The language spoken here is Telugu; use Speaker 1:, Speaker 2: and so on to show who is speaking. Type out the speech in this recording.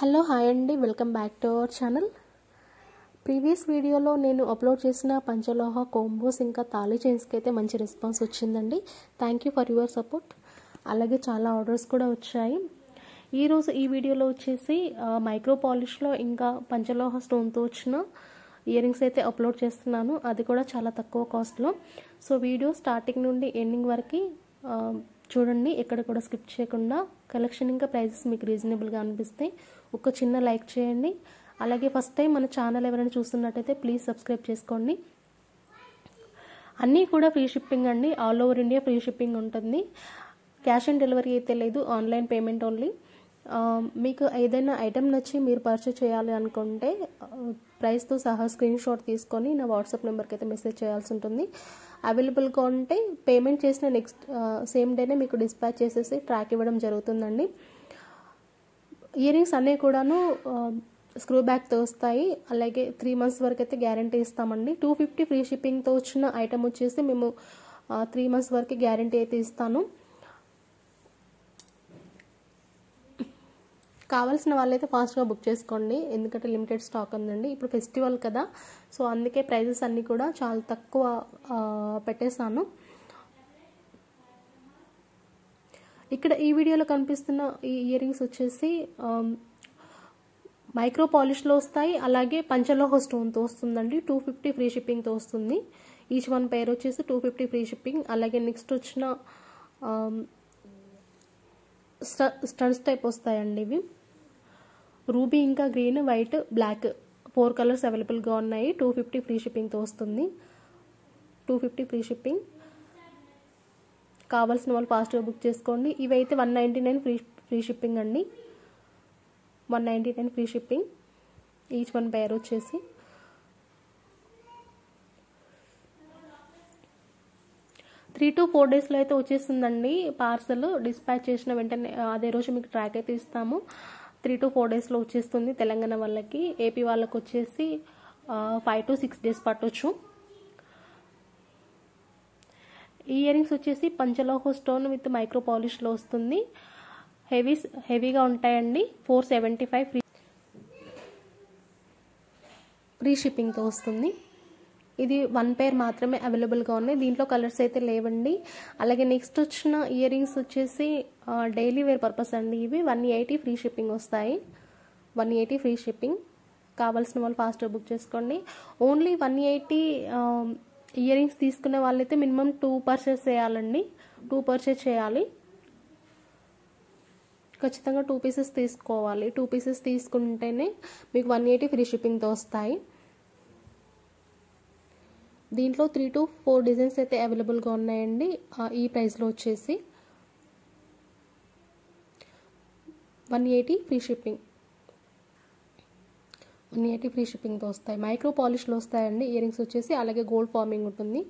Speaker 1: హలో హాయ్ అండి, welcome back to our channel. Previous వీడియోలో నేను అప్లోడ్ చేసిన పంచలోహ కోంబోస్ ఇంకా తాళి చైన్స్కి అయితే మంచి రెస్పాన్స్ వచ్చిందండి. Thank you for your support. అలాగే చాలా ఆర్డర్స్ కూడా వచ్చాయి. ఈరోజు ఈ వీడియోలో వచ్చేసి మైక్రో పాలిష్లో ఇంకా పంచలోహ స్టోన్తో వచ్చిన ఇయర్ రింగ్స్ అయితే అప్లోడ్ చేస్తున్నాను. అది కూడా చాలా తక్కువ కాస్ట్లో. సో వీడియో స్టార్టింగ్ నుండి ఎండింగ్ వరకు చూడండి, ఎక్కడ కూడా స్కిప్ చేయకుండా. కలెక్షన్ ఇంకా ప్రైజెస్ మీకు రీజనబుల్గా అనిపిస్తే ఒక చిన్న లైక్ చేయండి. అలాగే ఫస్ట్ టైం మన ఛానల్ ఎవరైనా చూస్తున్నట్టయితే ప్లీజ్ సబ్స్క్రైబ్ చేసుకోండి. అన్నీ కూడా ఫ్రీ షిప్పింగ్ అండి, all over India free shipping ఉంటుంది. క్యాష్ ఆన్ డెలివరీ అయితే లేదు, ఆన్లైన్ పేమెంట్ ఓన్లీ. మీకు ఏదైనా ఐటెం నచ్చి మీరు పర్చేస్ చేయాలి అనుకుంటే ప్రైస్తో సహా స్క్రీన్ షాట్ తీసుకొని నా వాట్సాప్ నెంబర్కి అయితే మెసేజ్ చేయాల్సి ఉంటుంది. అవైలబుల్గా ఉంటే పేమెంట్ చేసిన నెక్స్ట్ సేమ్ డేనే మీకు డిస్పాచ్ చేసేసి ట్రాక్ ఇవ్వడం జరుగుతుందండి. ఇయర్ రింగ్స్ అన్నీ కూడాను స్క్రూ బ్యాక్తో వస్తాయి. అలాగే 3 months వరకు అయితే గ్యారంటీ ఇస్తామండి. 250 ఫ్రీ షిప్పింగ్తో వచ్చిన ఐటమ్ వచ్చేసి మేము 3 months వరకు గ్యారంటీ అయితే ఇస్తాను. కావాల్సిన వాళ్ళైతే ఫాస్ట్గా బుక్ చేసుకోండి, ఎందుకంటే లిమిటెడ్ స్టాక్ ఉందండి. ఇప్పుడు ఫెస్టివల్ కదా, సో అందుకే ప్రైజెస్ అన్నీ కూడా చాలా తక్కువ పెట్టేశాను. ఇక్కడ ఈ వీడియోలో కనిపిస్తున్న ఈ ఇయర్ రింగ్స్ వచ్చేసి మైక్రో పాలిష్లో వస్తాయి. అలాగే పంచలోహ స్టోన్తో వస్తుందండి. 250 ఫ్రీ షిప్పింగ్తో వస్తుంది. ఈచ్ వన్ పేర్ వచ్చేసి 250 ఫ్రీ షిప్పింగ్. అలాగే నెక్స్ట్ వచ్చిన స్టడ్స్ టైప్ వస్తాయండి. ఇవి రూబీ ఇంకా గ్రీన్, వైట్, బ్లాక్ 4 కలర్స్ అవైలబుల్గా ఉన్నాయి. 250 ఫ్రీ షిప్పింగ్తో వస్తుంది. 250 ఫ్రీ షిప్పింగ్. కావాల్సిన వాళ్ళు ఫాస్ట్గా బుక్ చేసుకోండి. ఇవైతే 199 ఫ్రీ షిప్పింగ్ అండి. 199 free shipping each one pair వచ్చేసి. త్రీ టు 4 డేస్లో అయితే వచ్చేస్తుందండి పార్సల్. డిస్పాచ్ చేసిన వెంటనే అదే రోజు మీకు ట్రాక్ అయితే ఇస్తాము. 3 to 4 డేస్లో వచ్చేస్తుంది తెలంగాణ వాళ్ళకి. ఏపీ వాళ్ళకి వచ్చేసి 5 to 6 డేస్ పట్టొచ్చు. ఈ ఇయర్ రింగ్స్ వచ్చేసి పంచలోహ స్టోన్ విత్ మైక్రో పాలిష్లో వస్తుంది. హెవీగా ఉంటాయండి. 475 ఫ్రీ షిప్పింగ్తో వస్తుంది. ఇది 1 పేర్ మాత్రమే అవైలబుల్గా ఉన్నాయి, దీంట్లో కలర్స్ అయితే లేవండి. అలాగే నెక్స్ట్ వచ్చిన ఇయర్ రింగ్స్ వచ్చేసి డైలీ వేర్ పర్పస్ అండి. ఇవి 180 ఫ్రీ షిప్పింగ్ వస్తాయి. 180 ఫ్రీ షిప్పింగ్. కావాల్సిన వాళ్ళు ఫాస్ట్గా బుక్ చేసుకోండి. ఓన్లీ 180 ఇయర్ రింగ్స్ తీసుకునే వాళ్ళైతే మినిమం 2 పర్చేస్ చేయాలండి. 2 పర్చేస్ చేయాలి. ఖచ్చితంగా 2 పీసెస్ తీసుకోవాలి. 2 పీసెస్ తీసుకుంటేనే మీకు 180 ఫ్రీ షిప్పింగ్తో వస్తాయి. దీంట్లో 3 to 4 డిజైన్స్ అయితే అవైలబుల్గా ఉన్నాయండి. ఈ ప్రైస్లో వచ్చేసి 180 ఫ్రీ షిప్పింగ్. 180 ఫ్రీ షిప్పింగ్తో వస్తాయి. మైక్రో పాలిష్లో వస్తాయండి ఇయర్ రింగ్స్ వచ్చేసి. అలాగే గోల్డ్ ఫార్మింగ్ ఉంటుంది.